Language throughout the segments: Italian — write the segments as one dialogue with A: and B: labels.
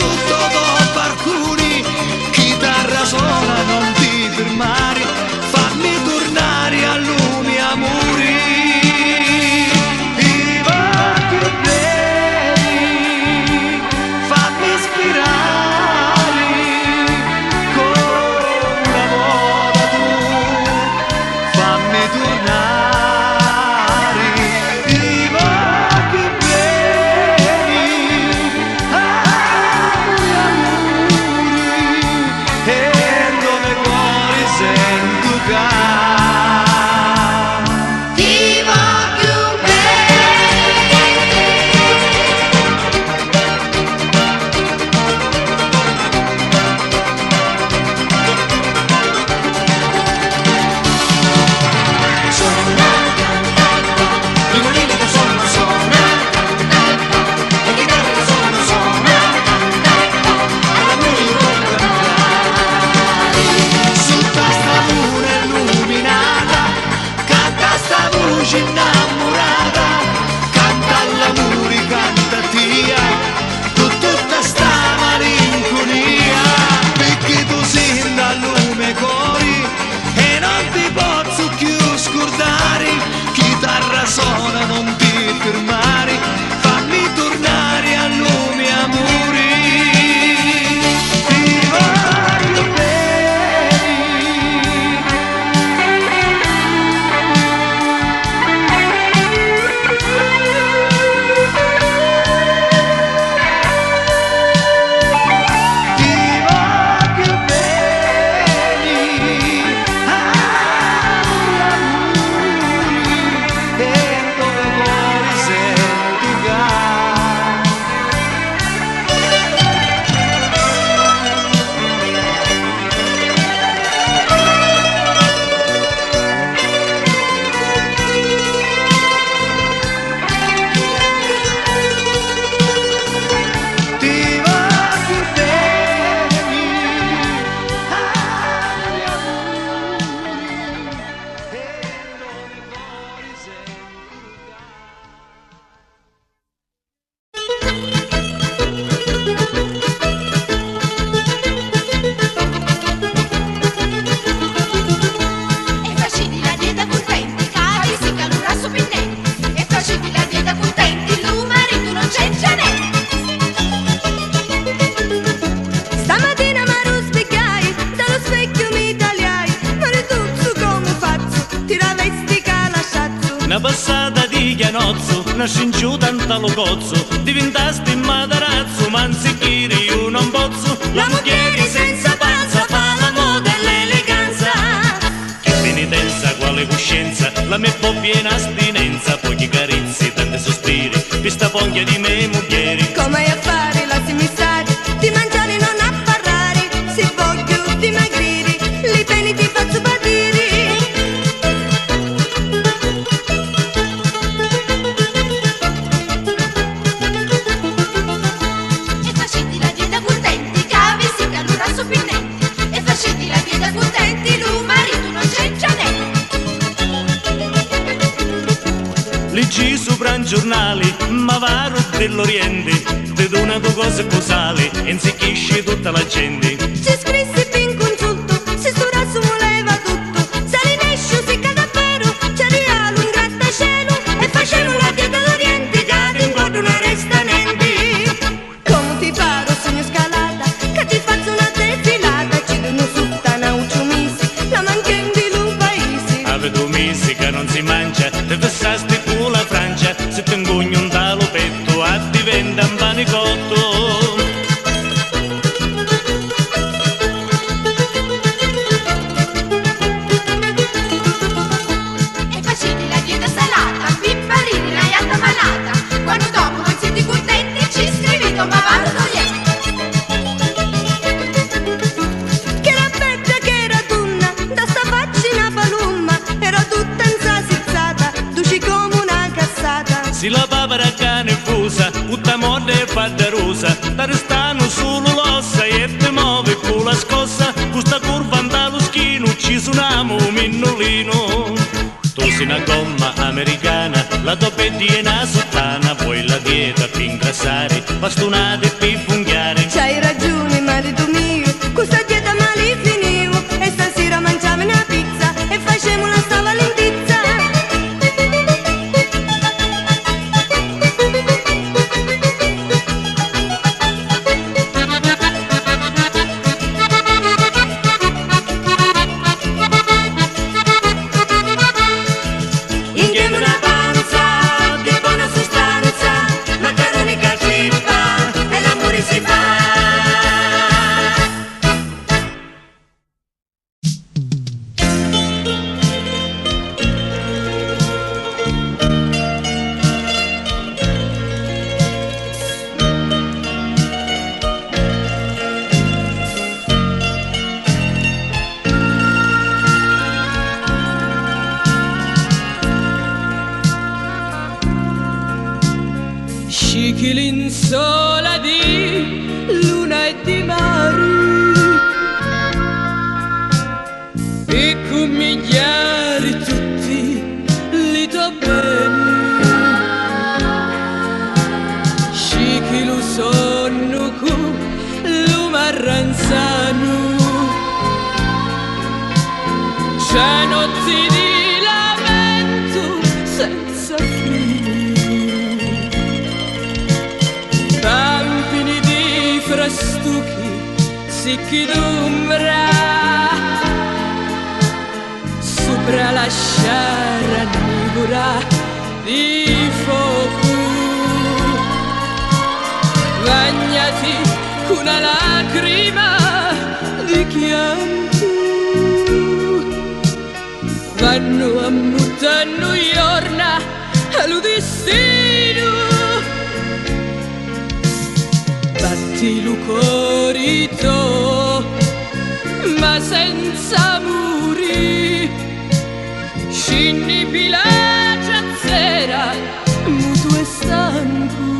A: sotto con barcuni, chitarra sola non ti fermare, fammi tornare a lumi amori. I più belli, fammi ispirare come una volta tu, fammi tornare. I più belli, amori, amori, e dove cuore sento ca. Innamorata, canta all'amore, canta tia, tutta sta malinconia, perché tu sei da lume cori e non ti posso più scordare, chitarra suona non ti fermare, fammi tornare a lume amori.
B: Una passata di chianozzo, una scinciuta in talo cozzo, diventasti madarazzo, ma anzichiri io non pozzo. La moglie senza panza fa la moda e l'eleganza. Che penitenza, quale coscienza, la mia po' piena astinenza, pochi carezzi, tanti sospiri, questa foglia di me muglieri.
C: Come hai a fare, lasciami stare, di mangiare non a parlare, se voglio dimagrire, le pene ti faccio patire.
B: Leggi sopra un giornale, ma varo dell'Oriente, ti dona due cose cosale, e insecchisce tutta la gente.
C: Ci scrissi ben consulto, se sto razzo voleva tutto, se l'inescio si cade davvero, ci regalo un grattacielo, e facevo la dieta d'Oriente, che in cuore non resta niente. Come ti paro, sogno scalata, che ti faccio una defilata, ci dono tutta una ucciumisi, la manchiamo di un paese.
B: Ave tu mesi che non si mangia, te vessasti con la Francia, se ti ingugno un talo petto, a diventa un panicotto.
C: E facevi la dieta salata, pipparini, la iatta malata, quando dopo non siete contenti ci scrivete ma vado d'Oriente. Che era bella, che era donna, da sta faccina palumma, era tutta insasizzata, duci come una cazzata.
B: Si la papera cane fusa, tutta morte e fatta rosa, da restano solo l'ossa e te muove con la scossa, questa curva andà lo schino, ci suoniamo un minnolino. Tu sei una gomma americana, la tua pettina è una sottana, poi la dieta per ingrassare, bastonate per funghiare.
D: Marranzano, c'è notti di lamento senza fine, pampini di frastuchi sicchi d'ombra sopra la sciara nivora di fuoco, bagnati con una lacrima di pianto, vanno a mutano giorna allo destino, batti lo corito ma senza muri, scinni pilagia zera muto e stanco,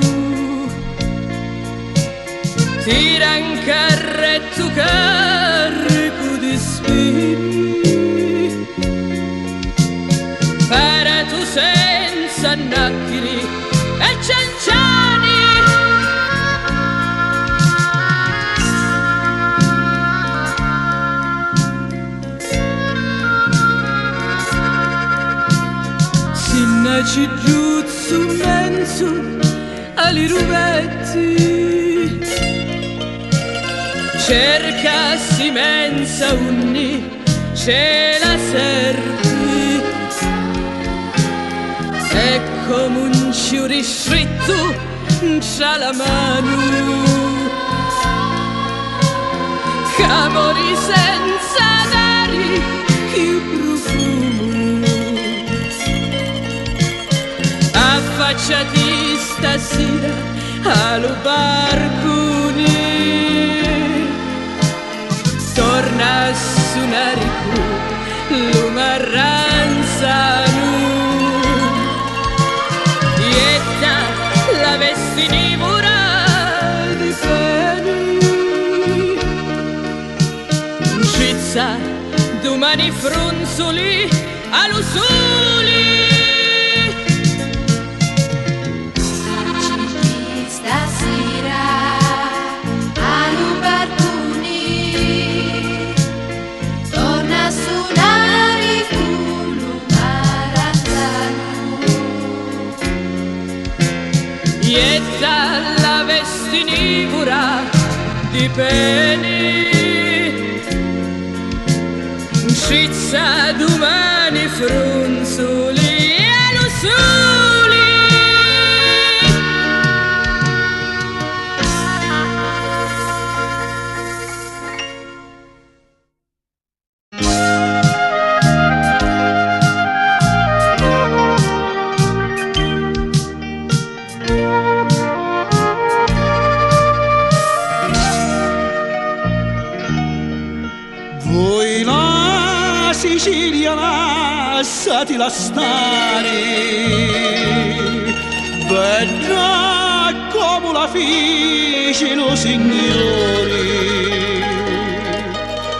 D: tira in carretto carico di spini, parato senza nacchini e cianciani. Sinnaci giuzzo menso ali rubetti, cercassi mensa unni ce la servi, e come un ciuriscritto c'ha la mano, camori senza dari più profumo, affacciati stasera allo barcone, torna a suonare lo Marranzano, ietta la vestinivora di peni, scizza domani fronzoli allo soli.
C: Stasera allo barcone torna a suonare quello Marranzano,
D: Ietta la vestinivora di peni, scizza domani fronzoli allo soli.
A: Voi la Sicilia lasciati la stare, bella come la fecero signori,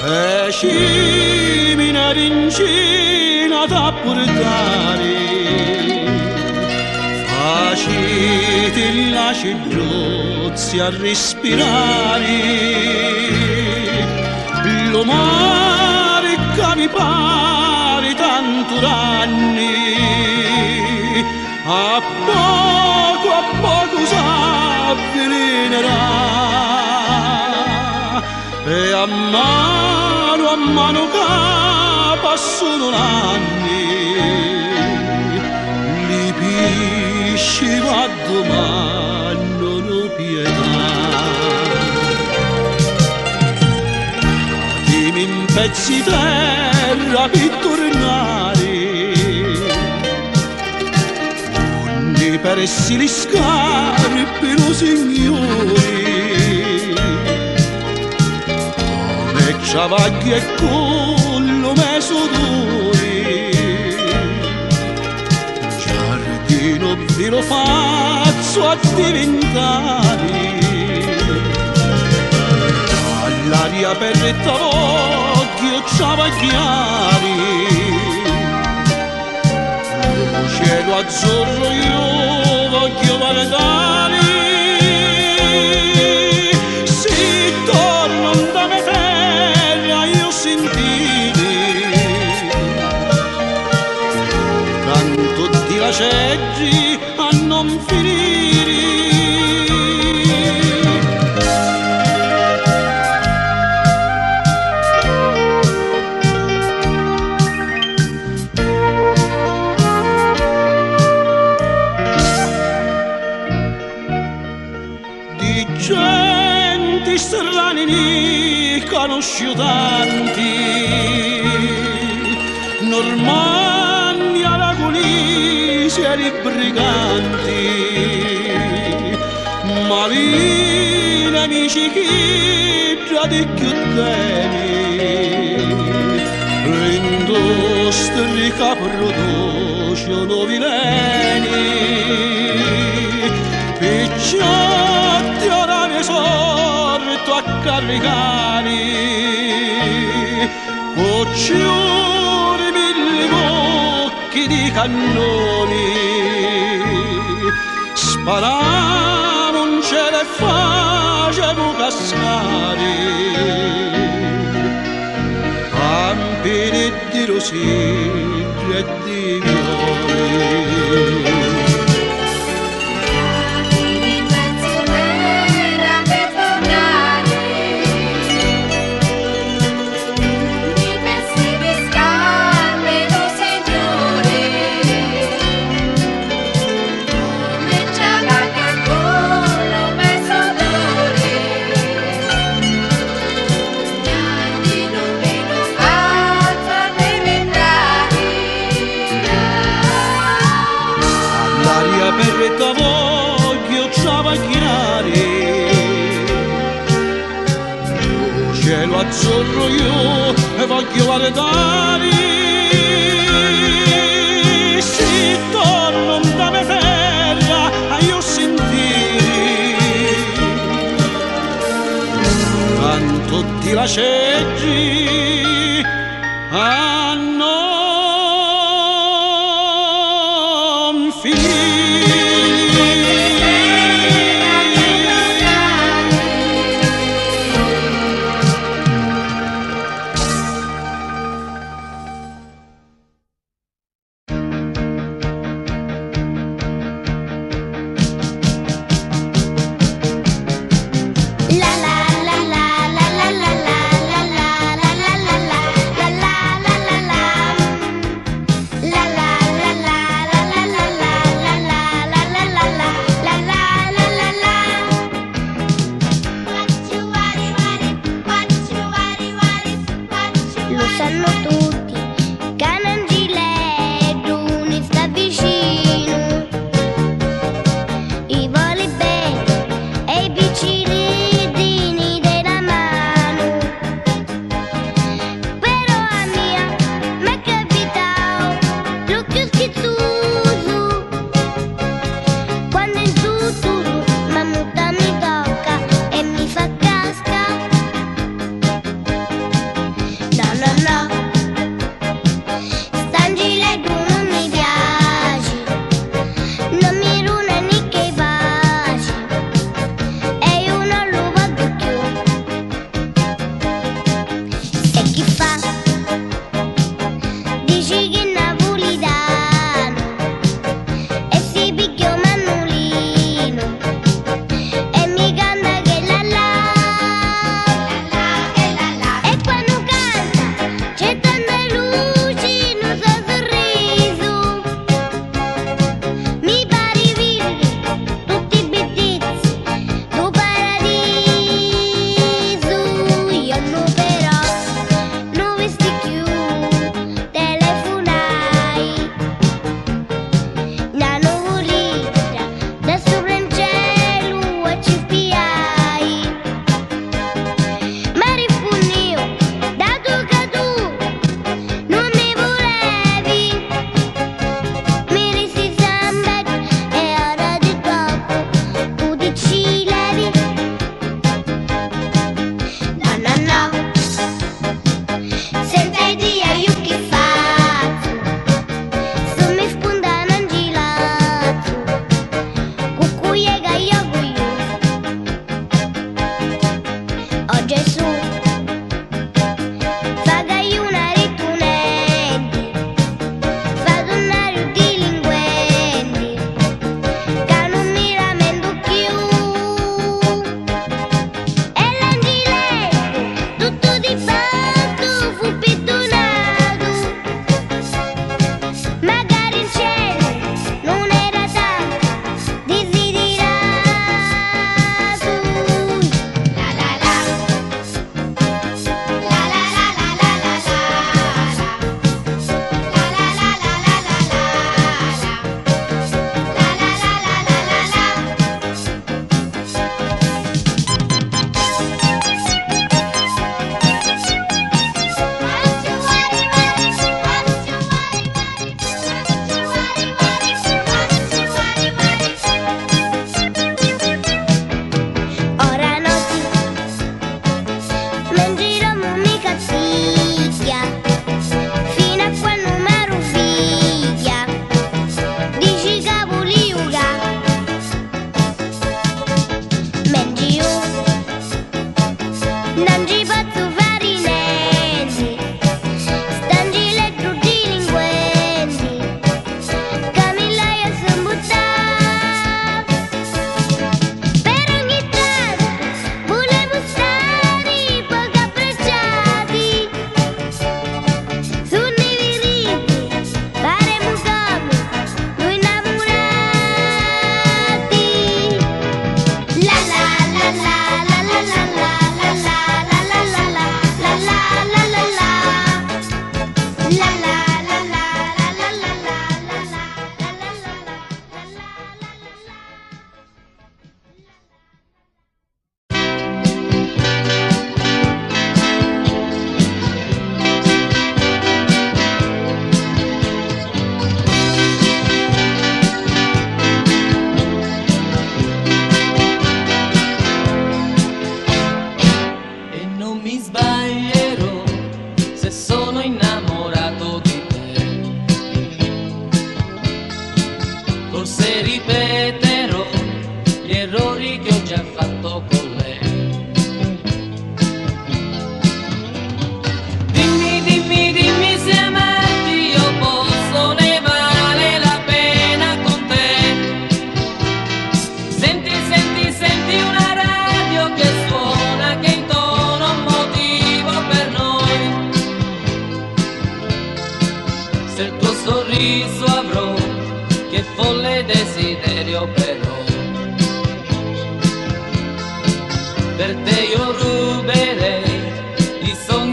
A: e scimina rincina da portare, faciti la cigliozzi a respirare, lo mare che mi pare tanto d'anni, a poco s'avvelenerà, e a mano che passano l'anni, li pesci va domani non pietà. In pezzi di terra per tornare, ogni peressi le scarpe lo signori, come ciavagli e collo meso d'ori, giardino ve lo faccio a diventare, l'aria aperta occhio ciavagliari, lo cielo azzurro io voglio guardare, si torna
B: seggi a non finire. Di gente strani ne conosciuto tanti, Normandia, Aragonese e i briganti, ma lì nemici che già di più temi, l'industria che produce veleni, picciotti ora ne sorto a caricare, coccioni mille bocchi di cannoni, sparamo un cielo e facciamo cascare, campini di rosigli e di violi. Per voglio travagliare, cielo azzurro io e voglio guardare, si torno da me terra a io sentire, canto di la seggi a non finire.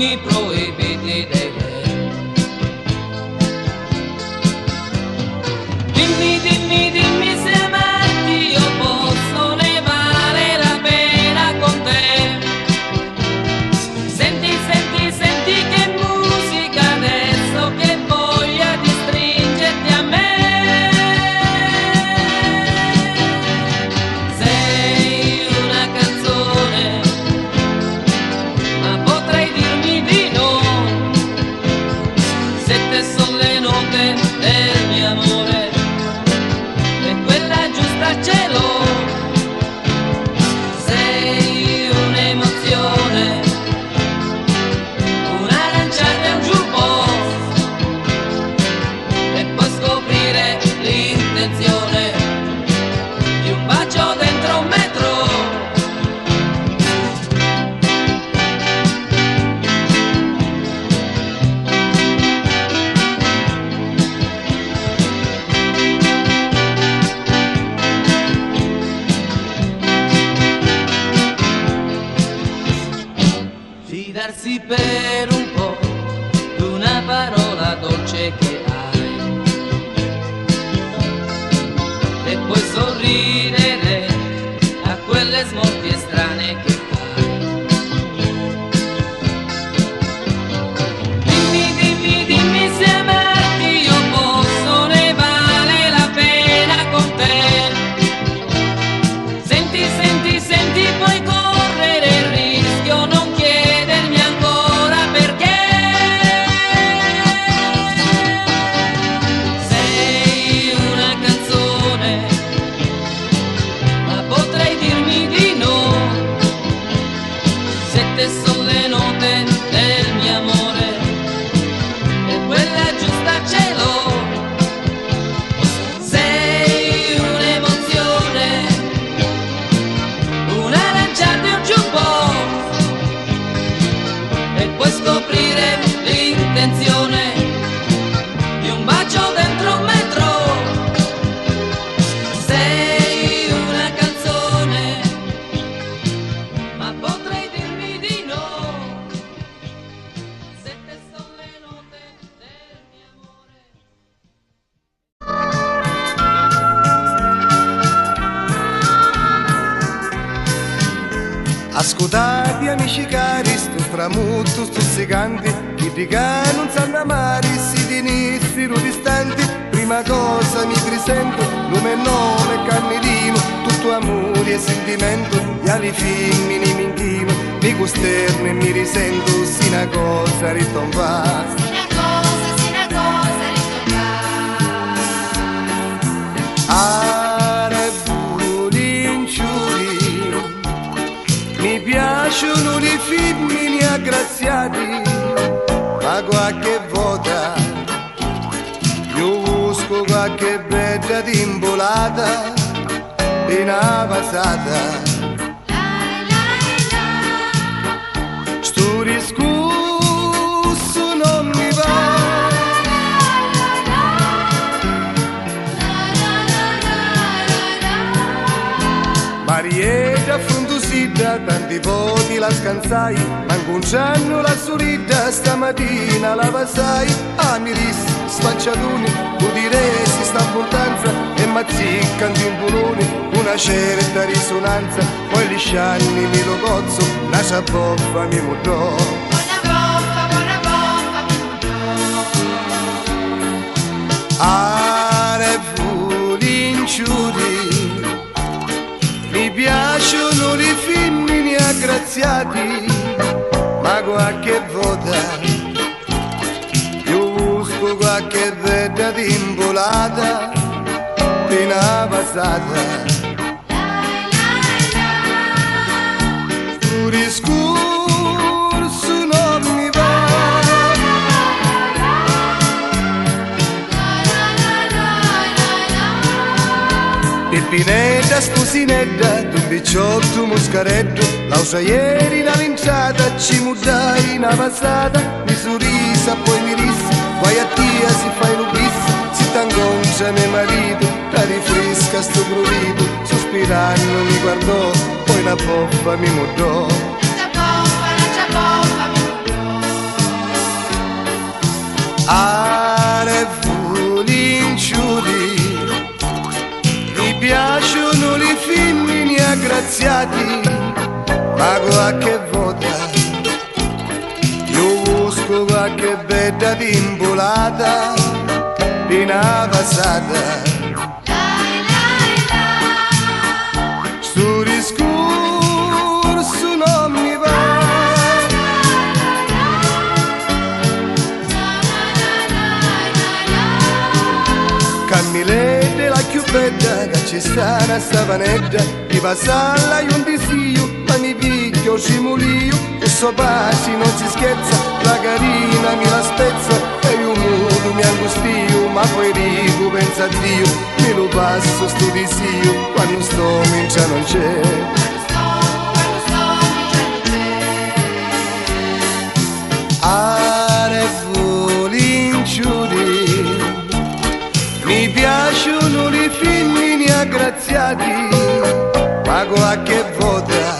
E: mi proibiti de ver. Dimmi, dimmi, dimmi se amarti io posso, ne vale la pena con te. Senti, senti, senti che musica adesso, che voglia di stringerti a me. Sei una canzone, ma potrei dirmi di no, se te son le note del mio amore e quella giusta al cielo. Sei un'emozione, un'aranciata e un jukebox, e puoi scoprire l'intenzione di un bacio dentro un metro. Fidarsi per un po' d'una parola dolce che hai, e poi sorridere a quelle smorfie strane che fai. Dimmi, dimmi, dimmi se amarti io posso, ne vale la pena con te. Senti, senti, senti, puoi correre il rischio, non chiedermi ancora perché. Sei una canzone, ma potrei dirmi di no, se te son le note del mio amore e quella giusta al cielo. Sei un'emozione, un'aranciata e un jukebox, e puoi scoprire l'intenzione di un bacio dentro un metro. Sei una canzone, ma potrei dirmi di no, se te son le note del mio amore.
A: Ascoltate amici cari, sto stramutto stuzzicanti, chi di che non sanno amare, si dinissero distanti. Prima cosa mi presento, nome e nome Carmelino, tutto amore e sentimento, e alle femmine mi inchino, mi costerno e mi risento, si una cosa ritomba. Are bulinciuri, mi piacciono le femmine aggraziati, ma qualche volta io busco qualche bella timbolata in una passata. Sto discorso non mi va, Marietta Frondosida, tanti voti la scansai, manco un giorno la sorrida, stamattina la passai. Ah, mi rissi, spacciatoni, tu diresti sta importanza, e mazziccano di un bulone, una certa risonanza, poi liscianni mi lo cozzo, la ciaboffa mi mutò. Are bulinciuri, mi piacciono le femmine aggraziati, ma qualche volta io busco qualche bella timbolata in una passata. Tu discorso non mi va, Peppinetta, Spusinetta, tu bicciotto muscaretto, la usa ieri la linciata, ci mudai una passata, mi sorrisa poi mi rissa, vai a tia si fa in ubissa, si t'angoncia mio marito, la rifresca sto prurito, sospirando mi guardò, poi una poffa mi mudò. La poffa mi mudò. passati, ma qualche volta io busco qualche bella timpolata di una passata. Sto discorso non mi va, Camilette la più bella che ci sta una savanetta, di passarla io un desiglio, ma mi picchio cimolio, e so passi non si scherza, la carina mi la spezza, e io muto mi angustio, ma poi dico pensa a Dio, me lo passo sto desiglio, quando sto mincia non c'è. Are volinciuri, mi piacciono i femmini aggraziati, ma qualche volta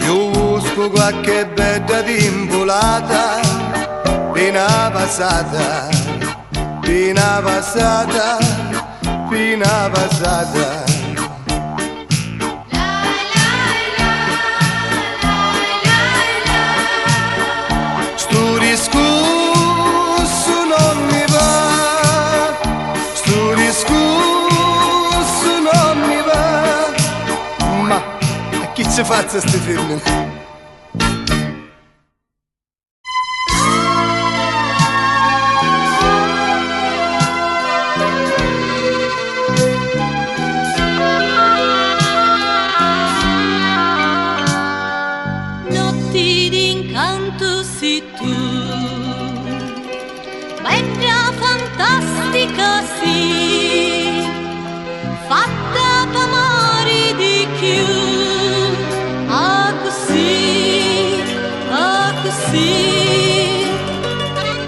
A: io busco qualche bella timpolata, pena passata, pena passata, pena passata. Sto discorso non mi va, sto discorso non mi va, ma a chi ci faccia ste femmine?
C: Notti d'incanto sei tu, bella fantastica sì, fatta d'amore di più, ah così, ah così.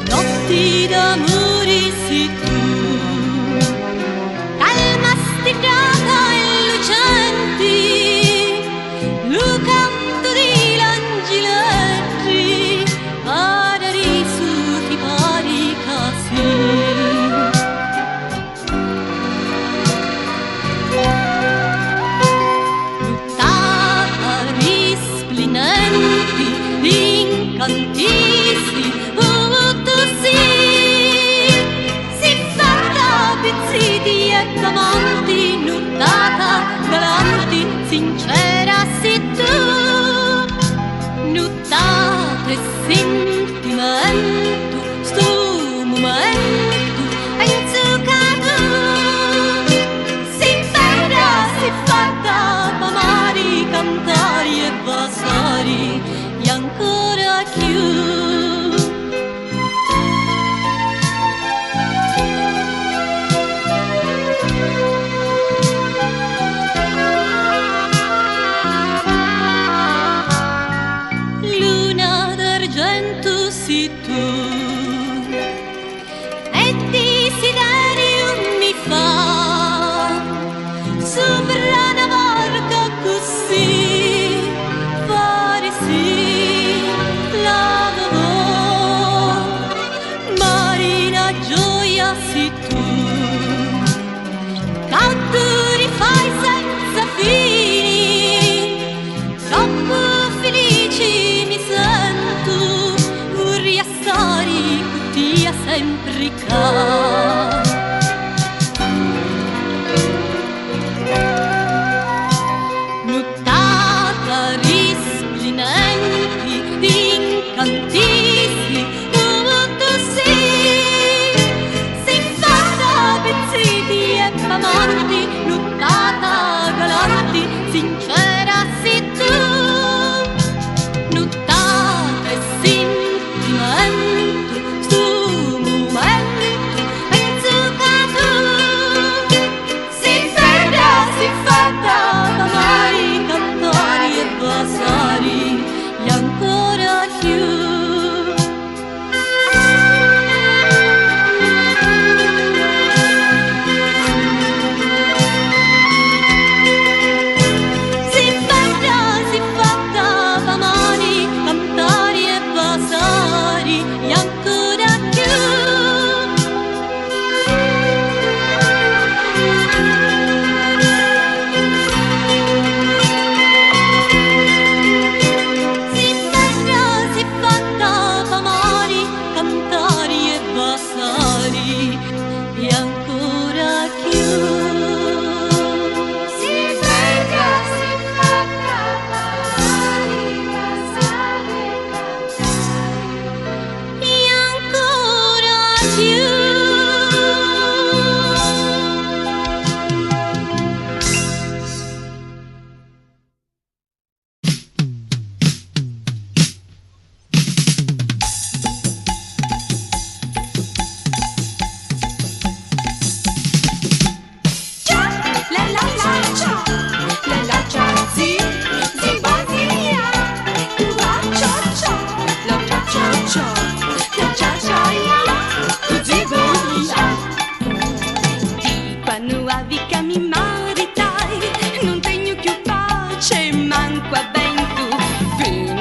C: Notti d'amore sei tu, calma stirata e lucenti, Luca di l'angeletti, ad risu ti pari casi. Tutta risplendenti, incantissimi, tu si fatta pizziti e davanti, nuttata galanti, sincera sei tu. Nuttato e sentimento, sto momento è inzuccato, si bella, si fatta, mamari, cantari e basari, e ancora più. Luna d'argento sei tu, e desiderio mi fa sopra una barca così, fare sì, lavoro, marina gioia sei tu, canto rifai senza fini, troppo felici mi sento, vorrei stare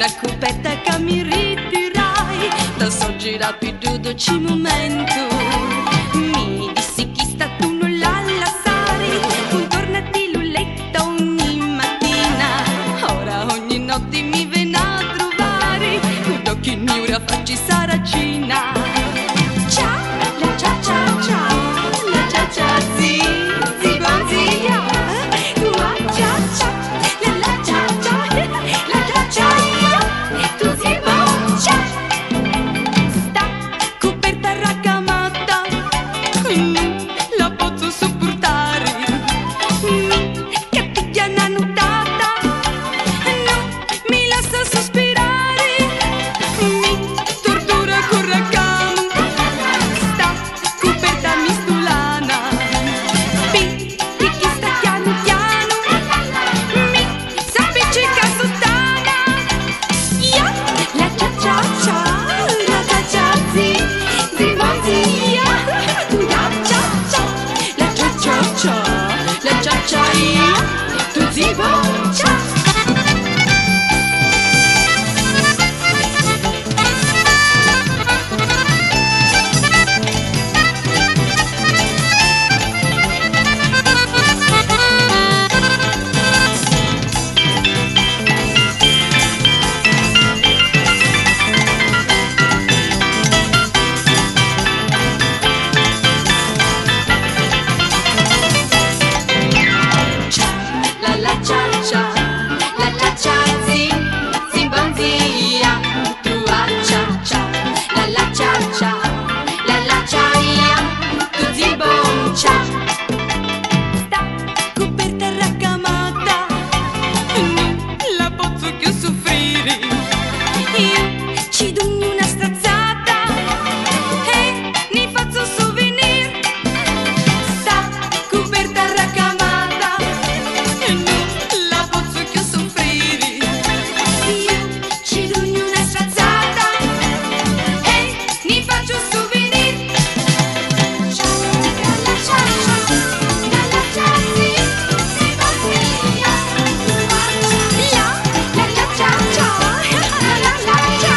C: una coperta che mi ritirai da soggira più dolce momento. Mi dissi chi sta tu non la lasciare, contornati il letto ogni mattina, ora ogni notte mi viene a trovare, con occhi nera facci saracina. Ciao, la cia cia cia, la cia cia zi, zi bonzia, tua cia cia, la cia cia, la cia cia io, tu zi boncia. Sta coperta raccamata, la posso sopportare, che picchia una nuotata, no, mi lascia sospirare, mi tortura con raccamo, sta coperta mistulana, picchi sta piano piano, mi s'appiccica sottana, io la cia cia cia, la cia cia zi, zi bonzia, la cia cia, la cia cia cia, la cia cia io, tu zi boncia. La cia cia, la cia cia zi, zi bonzia, tua cia cia, la cia cia, la cia ia, tu zi boncia. Sta coperta raccamata, la posso più soffrire, io ci do una strazzata e ne faccio souvenir. Sta coperta raccamata, la posso più soffrire, io ci do una strazzata e ne faccio souvenir. Ciao, la cia cia, la cia zi, zi bonzia, la cia cia cia, la cia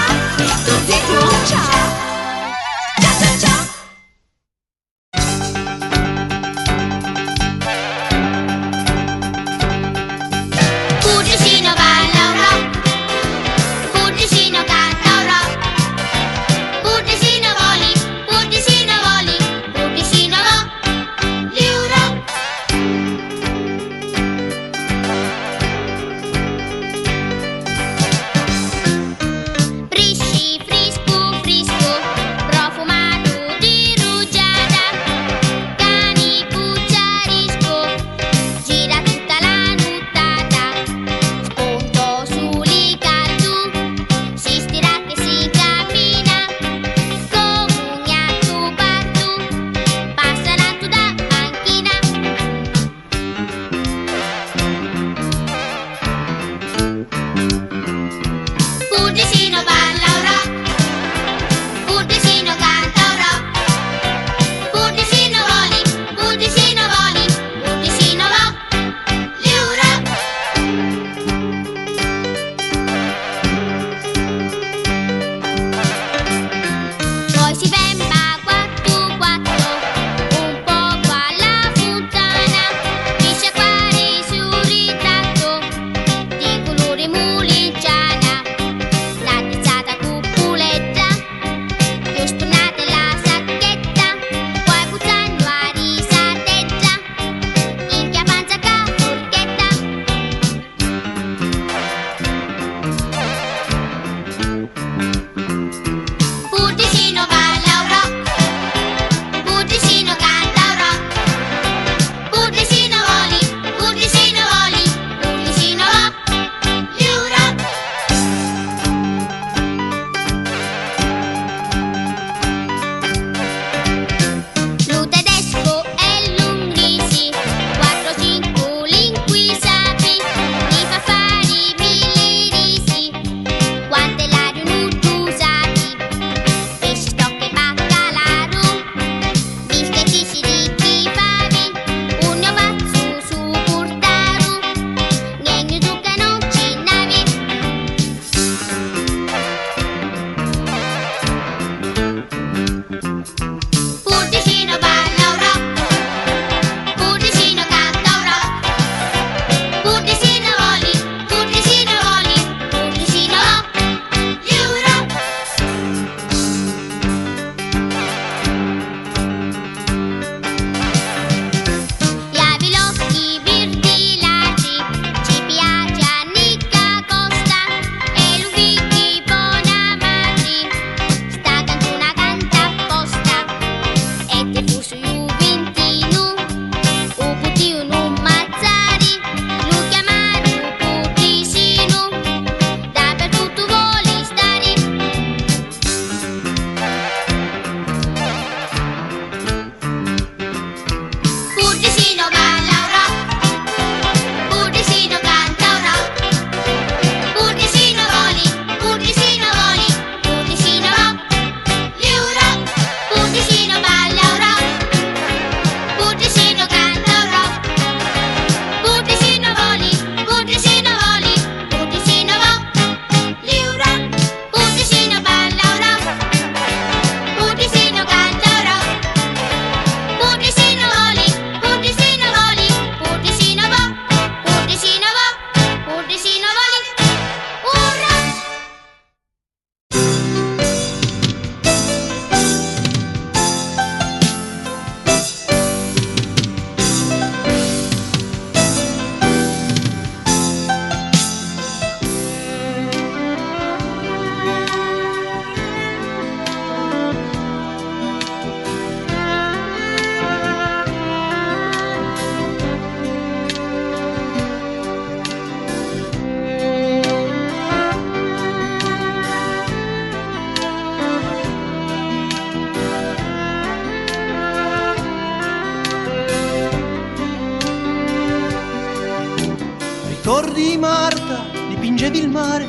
F: dipingevi il mare,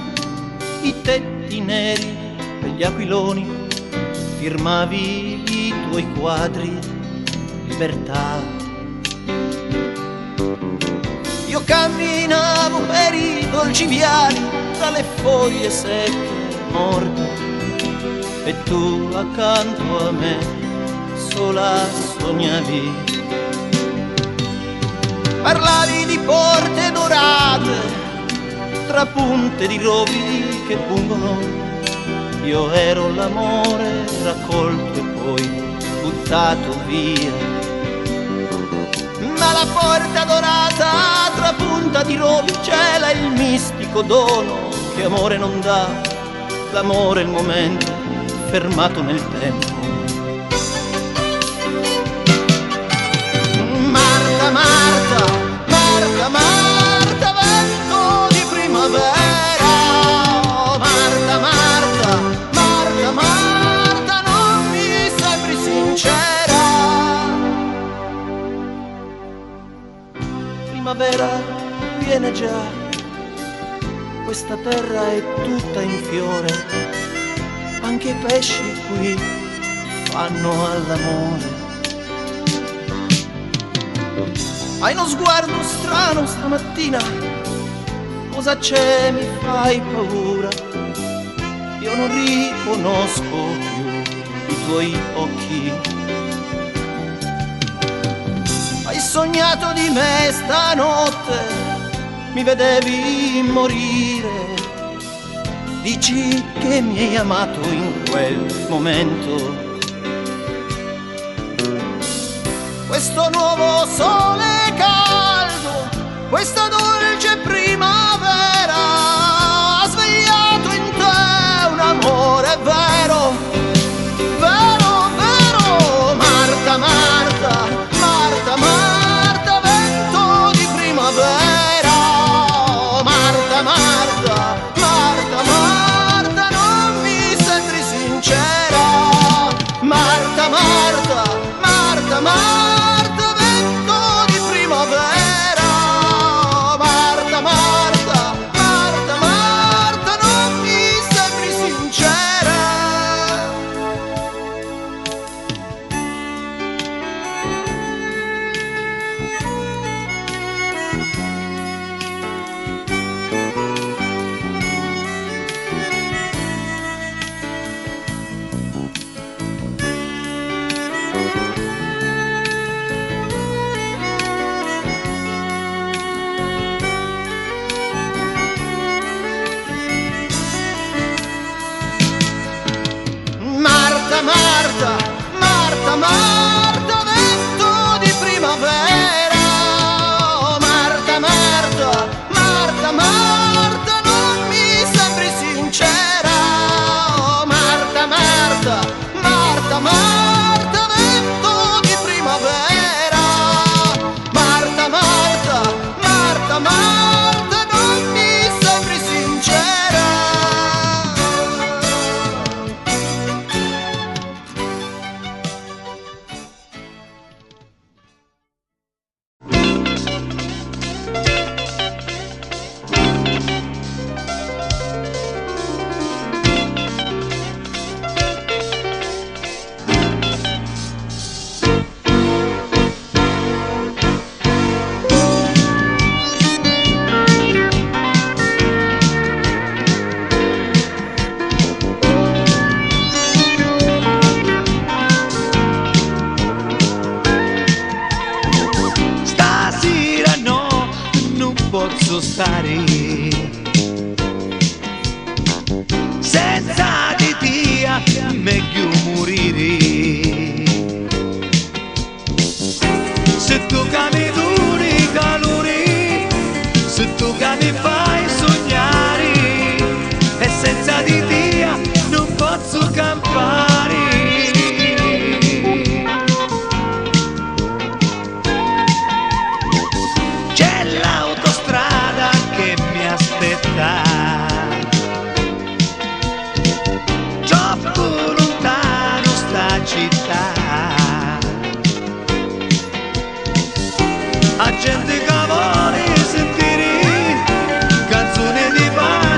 F: i tetti neri e gli aquiloni, firmavi i tuoi quadri, libertà. Io camminavo per i dolci viali tra le foglie secche morte e tu accanto a me sola sognavi. Parlavi di porte dorate tra punte di rovi che pungono. Io ero l'amore raccolto e poi buttato via. Ma la porta dorata tra punta di rovi cela il mistico dono che amore non dà. L'amore è il momento fermato nel tempo. Marta, Marta, Marta, Marta, vento di primavera. Marta, Marta, Marta, Marta, non mi sembri sincera. Primavera viene già, questa terra è tutta in fiore, anche i pesci qui fanno all'amore. Hai uno sguardo strano stamattina, cosa c'è, mi fai paura? Io non riconosco più i tuoi occhi. Hai sognato di me stanotte, mi vedevi morire. Dici che mi hai amato in quel momento. Questo nuovo sole caldo, questa dolce primavera ha svegliato in te un amore vero, vero, vero. Marta, Marta, Marta, Marta, vento di primavera. Marta, Marta, Marta, Marta, non mi sembri sincera. Marta, Marta, Marta, Marta, Marta, Marta, Marta, vento di primavera. Marta, Marta, Marta, Marta, non mi sembri sincera. Marta, Marta, Marta, Marta, vento di primavera. Marta, Marta, Marta, Marta, non mi sembri sincera.
A: Posso stare senza di te, meglio morire. Se tu che duri calore, se tu che mi fai sognare, e senza di te non posso campare. Troppo lontano sta città, a gente che vuole sentire canzoni di pace.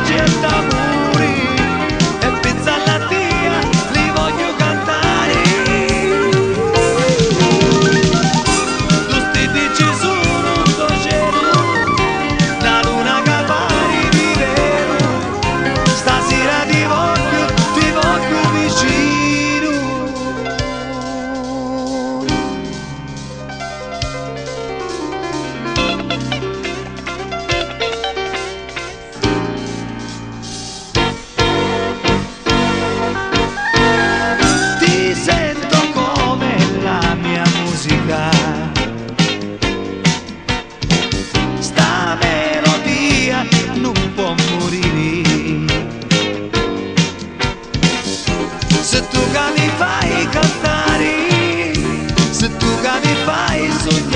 A: che mi fai cantare, se tu che mi fai sognare.